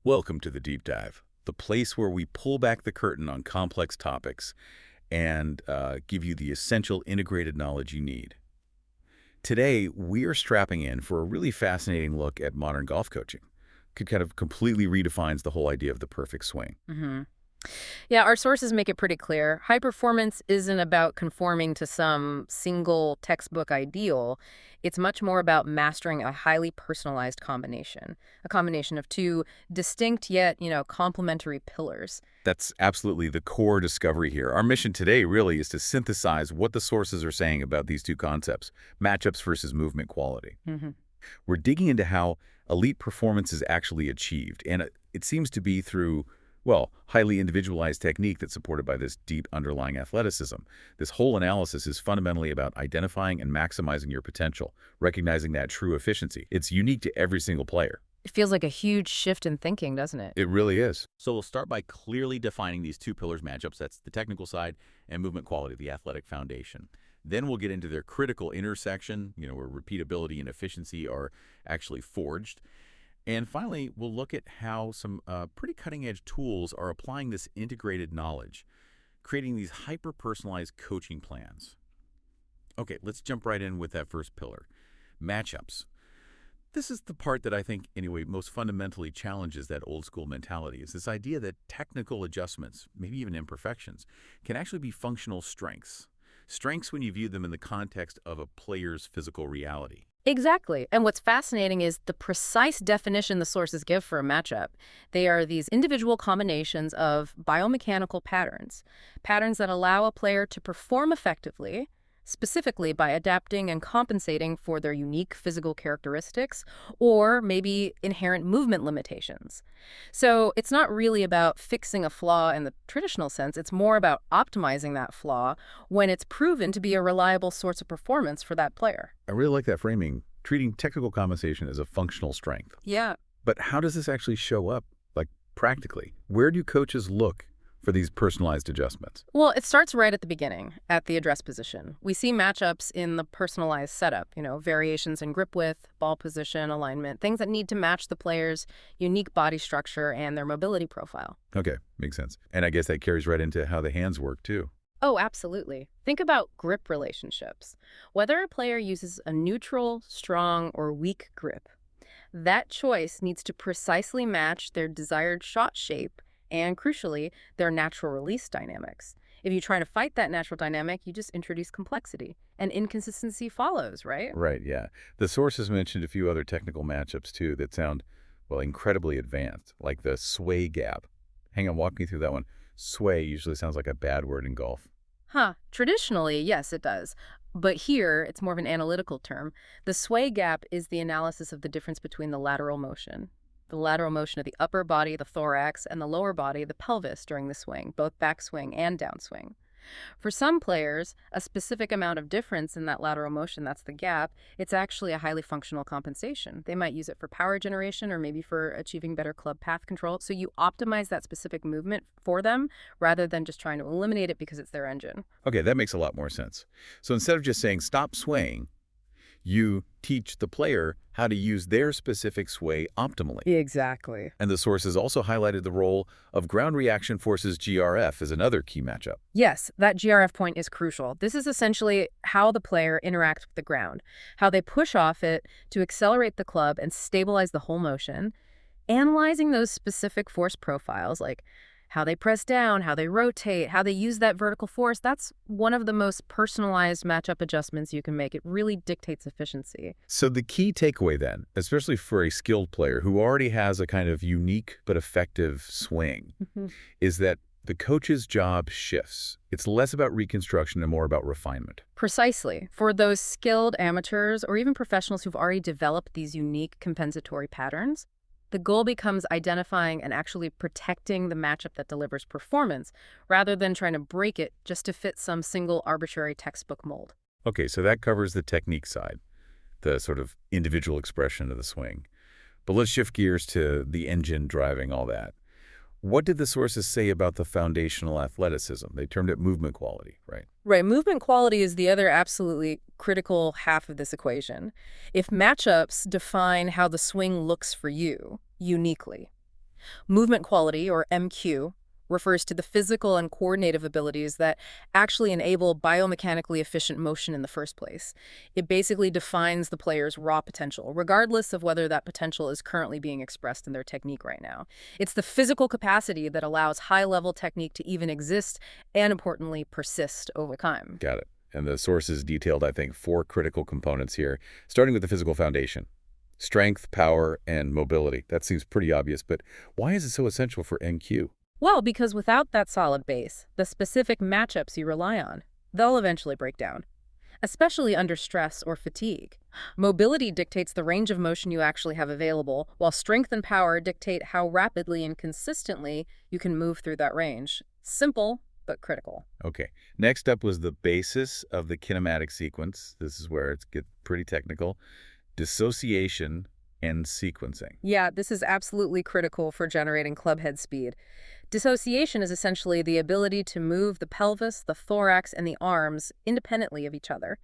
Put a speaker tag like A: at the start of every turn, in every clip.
A: Welcome to the Deep Dive, the place where we pull back the curtain on complex topics and give you the essential integrated knowledge you need. Today, we are strapping in for a really fascinating look at modern golf coaching. It kind of completely redefines the whole idea of the perfect swing.
B: hmm Yeah, our sources make it pretty clear. High performance isn't about conforming to some single textbook ideal. It's much more about mastering a highly personalized combination, a combination of two distinct yet, complementary pillars.
A: That's absolutely the core discovery here. Our mission today really is to synthesize what the sources are saying about these two concepts, matchups versus movement quality.
B: hmm
A: We're digging into how elite performance is actually achieved, and it seems to be through, well, highly individualized technique that's supported by this deep underlying athleticism. This whole analysis is fundamentally about identifying and maximizing your potential, recognizing that true efficiency. It's unique to every single player.
B: It feels like a huge shift in thinking, doesn't it?
A: It really is.
C: So we'll start by clearly defining these two pillars matchups. That's the technical side and movement quality, the athletic foundation. Then we'll get into their critical intersection, where repeatability and efficiency are actually forged. And finally, we'll look at how some pretty cutting-edge tools are applying this integrated knowledge, creating these hyper-personalized coaching plans. Okay, let's jump right in with that first pillar, matchups. This is the part that I think, anyway, most fundamentally challenges that old-school mentality, is this idea that technical adjustments, maybe even imperfections, can actually be functional strengths. Strengths when you view them in the context of a player's physical reality.
B: Exactly. And what's fascinating is the precise definition the sources give for a matchup. They are these individual combinations of biomechanical patterns, patterns that allow a player to perform effectively, specifically by adapting and compensating for their unique physical characteristics or maybe inherent movement limitations. So it's not really about fixing a flaw in the traditional sense. It's more about optimizing that flaw when it's proven to be a reliable source of performance for that player.
A: I really like that framing, treating technical compensation as a functional strength.
B: Yeah.
A: But how does this actually show up, like, practically? Where do coaches look for these personalized adjustments?
B: Well, it starts right at the beginning, at the address position. We see matchups in the personalized setup, variations in grip width, ball position, alignment, things that need to match the player's unique body structure and their mobility profile.
A: Okay, makes sense. And I guess that carries right into how the hands work, too.
B: Oh, absolutely. Think about grip relationships. Whether a player uses a neutral, strong, or weak grip, that choice needs to precisely match their desired shot shape and, crucially, their natural release dynamics. If you try to fight that natural dynamic, you just introduce complexity, and inconsistency follows, right?
A: Right, yeah. The sources mentioned a few other technical matchups, too, that sound, well, incredibly advanced, like the sway gap. Hang on, walk me through that one. Sway usually sounds like a bad word in golf.
B: Traditionally, yes, it does. But here, it's more of an analytical term. The sway gap is the analysis of the difference between the lateral motion of the upper body, the thorax, and the lower body, the pelvis, during the swing, both backswing and downswing. For some players, a specific amount of difference in that lateral motion, that's the gap, it's actually a highly functional compensation. They might use it for power generation or maybe for achieving better club path control. So you optimize that specific movement for them rather than just trying to eliminate it because it's their engine.
A: Okay, that makes a lot more sense. So instead of just saying stop swaying, you teach the player how to use their specific sway optimally.
B: Exactly.
A: And the sources also highlighted the role of ground reaction forces GRF as another key matchup.
B: Yes, that GRF point is crucial. This is essentially how the player interacts with the ground, how they push off it to accelerate the club and stabilize the whole motion. Analyzing those specific force profiles, like how they press down, how they rotate, how they use that vertical force, that's one of the most personalized matchup adjustments you can make. It really dictates efficiency.
A: So the key takeaway then, especially for a skilled player who already has a kind of unique but effective swing, is that the coach's job shifts. It's less about reconstruction and more about refinement.
B: Precisely. For those skilled amateurs or even professionals who've already developed these unique compensatory patterns, the goal becomes identifying and actually protecting the matchup that delivers performance, rather than trying to break it just to fit some single arbitrary textbook mold.
A: Okay, so that covers the technique side, the sort of individual expression of the swing. But let's shift gears to the engine driving all that. What did the sources say about the foundational athleticism? They termed it movement quality, right?
B: Right. Movement quality is the other absolutely critical half of this equation. If matchups define how the swing looks for you uniquely, Movement quality, or MQ, refers to the physical and coordinative abilities that actually enable biomechanically efficient motion in the first place. It basically defines the player's raw potential, regardless of whether that potential is currently being expressed in their technique right now. It's the physical capacity that allows high-level technique to even exist and, importantly, persist over time.
A: Got it. And the sources detailed, I think, 4 critical components here, starting with the physical foundation. Strength, power, and mobility. That seems pretty obvious, but why is it so essential for NQ?
B: Well, because without that solid base, the specific matchups you rely on, they'll eventually break down, especially under stress or fatigue. Mobility dictates the range of motion you actually have available, while strength and power dictate how rapidly and consistently you can move through that range. Simple, but critical.
A: Okay. Next up was the basis of the kinematic sequence. This is where it gets pretty technical. Dissociation and sequencing.
B: Yeah, this is absolutely critical for generating club head speed. Dissociation is essentially the ability to move the pelvis, the thorax, and the arms independently of each other.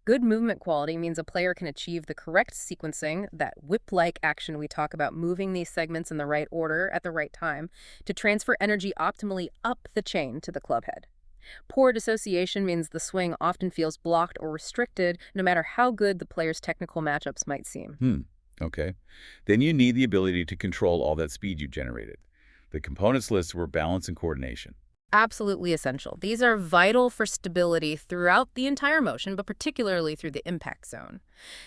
B: Good movement quality means a player can achieve the correct sequencing, that whip-like action we talk about, moving these segments in the right order at the right time, to transfer energy optimally up the chain to the club head. Poor dissociation means the swing often feels blocked or restricted, no matter how good the player's technical matchups might seem.
A: Okay. Then you need the ability to control all that speed you generated. The components listed were balance and coordination.
B: Absolutely essential. These are vital for stability throughout the entire motion, but particularly through the impact zone.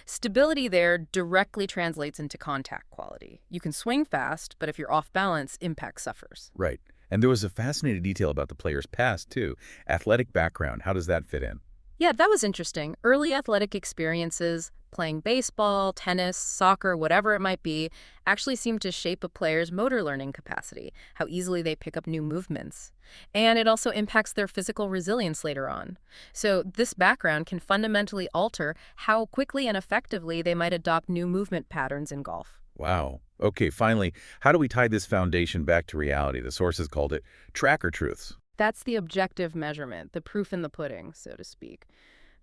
B: Stability there directly translates into contact quality. You can swing fast, but if you're off balance, impact suffers.
A: Right. And there was a fascinating detail about the player's past, too. Athletic background. How does that fit in?
B: Yeah, that was interesting. Early athletic experiences, playing baseball, tennis, soccer, whatever it might be, actually seem to shape a player's motor learning capacity, how easily they pick up new movements. And it also impacts their physical resilience later on. So this background can fundamentally alter how quickly and effectively they might adopt new movement patterns in golf.
A: Wow. Okay, finally, how do we tie this foundation back to reality? The sources called it tracker truths.
B: That's the objective measurement, the proof in the pudding, so to speak.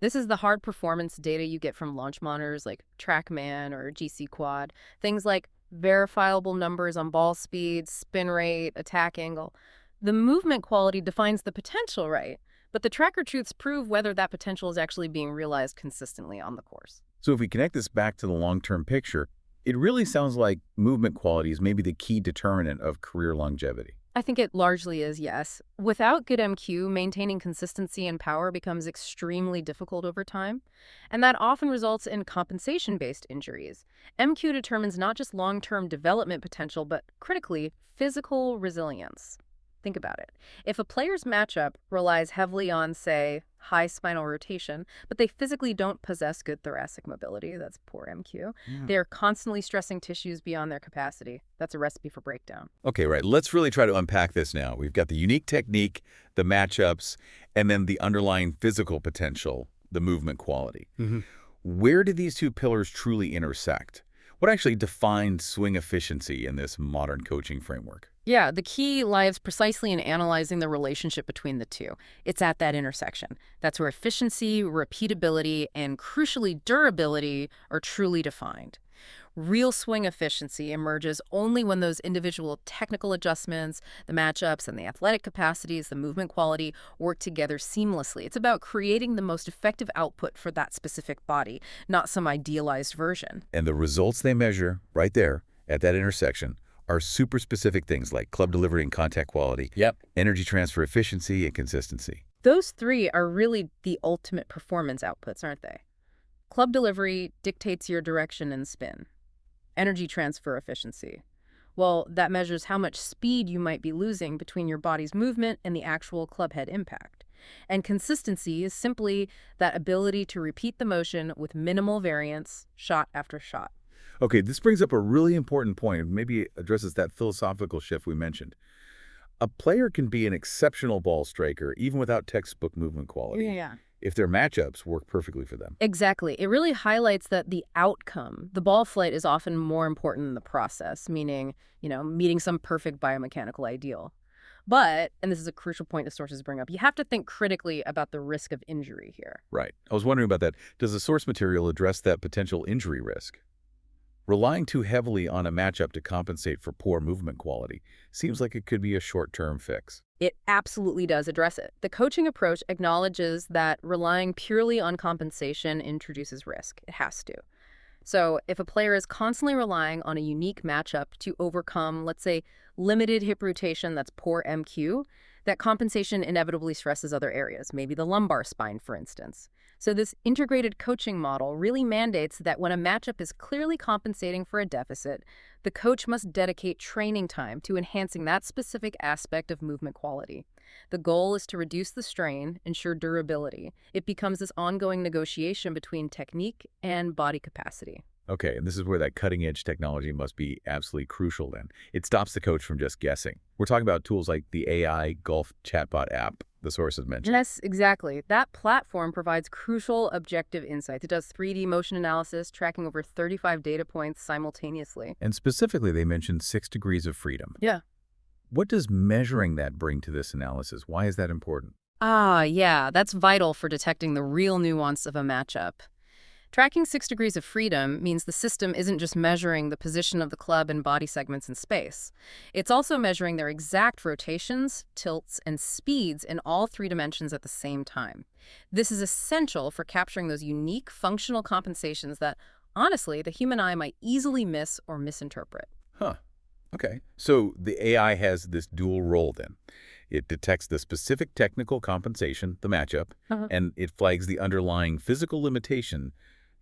B: This is the hard performance data you get from launch monitors like TrackMan or GC Quad. Things like verifiable numbers on ball speed, spin rate, attack angle. The movement quality defines the potential, right? But the tracker truths prove whether that potential is actually being realized consistently on the course.
A: So if we connect this back to the long-term picture, it really sounds like movement quality is maybe the key determinant of career longevity.
B: I think it largely is, yes. Without good MQ, maintaining consistency and power becomes extremely difficult over time, and that often results in compensation-based injuries. MQ determines not just long-term development potential, but critically, physical resilience. Think about it. If a player's matchup relies heavily on, say, high spinal rotation, but they physically don't possess good thoracic mobility, that's poor MQ, they're constantly stressing tissues beyond their capacity. That's a recipe for breakdown.
A: Okay, right. Let's really try to unpack this now. We've got the unique technique, the matchups, and then the underlying physical potential, the movement quality. Where do these two pillars truly intersect? What actually defines swing efficiency in this modern coaching framework?
B: Yeah, the key lies precisely in analyzing the relationship between the two. It's at that intersection. That's where efficiency, repeatability, and crucially durability are truly defined. Real swing efficiency emerges only when those individual technical adjustments, the matchups, and the athletic capacities, the movement quality, work together seamlessly. It's about creating the most effective output for that specific body, not some idealized version.
A: And the results they measure right there at that intersection are super specific things like club delivery and contact quality, energy transfer efficiency, and consistency.
B: Those three are really the ultimate performance outputs, aren't they? Club delivery dictates your direction and spin. Energy transfer efficiency. Well, that measures how much speed you might be losing between your body's movement and the actual club head impact. And consistency is simply that ability to repeat the motion with minimal variance, shot after shot.
A: Okay, this brings up a really important point, maybe addresses that philosophical shift we mentioned. A player can be an exceptional ball striker even without textbook movement quality. If their matchups work perfectly for them.
B: Exactly. It really highlights that the outcome, the ball flight, is often more important than the process, meaning, meeting some perfect biomechanical ideal. But, and this is a crucial point the sources bring up, you have to think critically about the risk of injury here.
A: Right. I was wondering about that. Does the source material address that potential injury risk? Relying too heavily on a matchup to compensate for poor movement quality seems like it could be a short-term fix.
B: It absolutely does address it. The coaching approach acknowledges that relying purely on compensation introduces risk. It has to. So if a player is constantly relying on a unique matchup to overcome, let's say, limited hip rotation that's poor MQ, that compensation inevitably stresses other areas, maybe the lumbar spine, for instance. So this integrated coaching model really mandates that when a matchup is clearly compensating for a deficit, the coach must dedicate training time to enhancing that specific aspect of movement quality. The goal is to reduce the strain, ensure durability. It becomes this ongoing negotiation between technique and body capacity.
A: Okay, and this is where that cutting-edge technology must be absolutely crucial then. It stops the coach from just guessing. We're talking about tools like the AI golf chatbot app the sources mentioned.
B: Yes, exactly. That platform provides crucial objective insights. It does 3D motion analysis, tracking over 35 data points simultaneously.
A: And specifically, they mentioned 6 degrees of freedom.
B: Yeah.
A: What does measuring that bring to this analysis? Why is that important?
B: Yeah, that's vital for detecting the real nuance of a matchup. Tracking 6 degrees of freedom means the system isn't just measuring the position of the club and body segments in space. It's also measuring their exact rotations, tilts, and speeds in all 3 dimensions at the same time. This is essential for capturing those unique functional compensations that, honestly, the human eye might easily miss or misinterpret.
A: Huh. Okay. So the AI has this dual role then. It detects the specific technical compensation, the matchup, and it flags the underlying physical limitation,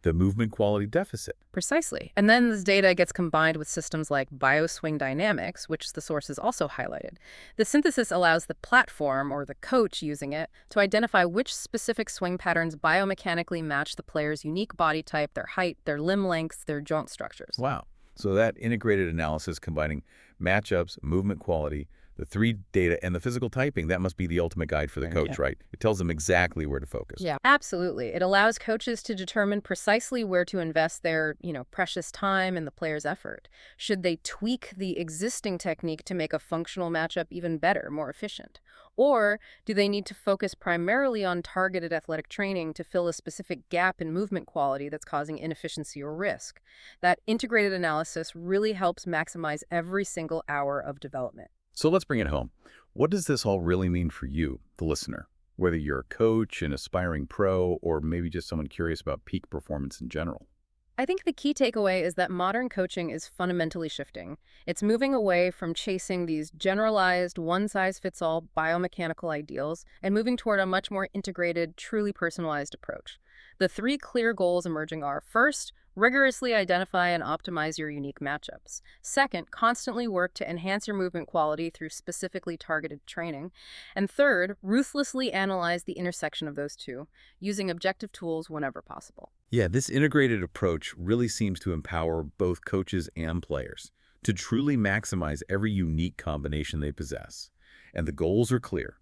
A: the movement quality deficit.
B: Precisely. And then this data gets combined with systems like bioswing dynamics, which the sources also highlighted. The synthesis allows the platform, or the coach using it, to identify which specific swing patterns biomechanically match the player's unique body type, their height, their limb lengths, their joint structures.
A: Wow. So that integrated analysis combining matchups, movement quality, the 3 data, and the physical typing, that must be the ultimate guide for the coach, right? It tells them exactly where to focus.
B: Yeah, absolutely. It allows coaches to determine precisely where to invest their, precious time and the player's effort. Should they tweak the existing technique to make a functional matchup even better, more efficient? Or do they need to focus primarily on targeted athletic training to fill a specific gap in movement quality that's causing inefficiency or risk? That integrated analysis really helps maximize every single hour of development.
A: So let's bring it home. What does this all really mean for you, the listener? Whether you're a coach, an aspiring pro, or maybe just someone curious about peak performance in general.
B: I think the key takeaway is that modern coaching is fundamentally shifting. It's moving away from chasing these generalized, one-size-fits-all biomechanical ideals and moving toward a much more integrated, truly personalized approach. The 3 clear goals emerging are: first, rigorously identify and optimize your unique matchups. Second, constantly work to enhance your movement quality through specifically targeted training. And third, ruthlessly analyze the intersection of those two, using objective tools whenever possible.
A: Yeah, this integrated approach really seems to empower both coaches and players to truly maximize every unique combination they possess. And the goals are clear: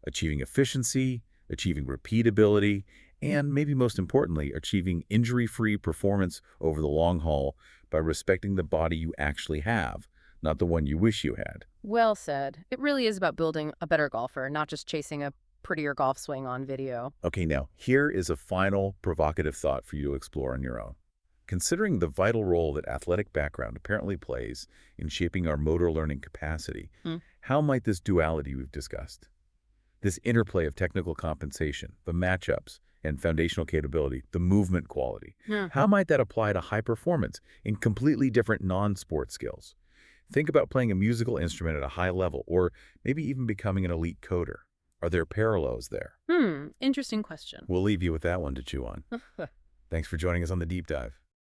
A: achieving efficiency, achieving repeatability, and maybe most importantly, achieving injury-free performance over the long haul by respecting the body you actually have, not the one you wish you had.
B: Well said. It really is about building a better golfer, not just chasing a prettier golf swing on video.
A: Okay, now, here is a final provocative thought for you to explore on your own. Considering the vital role that athletic background apparently plays in shaping our motor learning capacity, how might this duality we've discussed, this interplay of technical compensation, the matchups, and foundational capability, the movement quality, how might that apply to high performance in completely different non-sport skills? Think about playing a musical instrument at a high level, or maybe even becoming an elite coder. Are there parallels there?
B: Interesting question.
A: We'll leave you with that one to chew on. Thanks for joining us on the Deep Dive.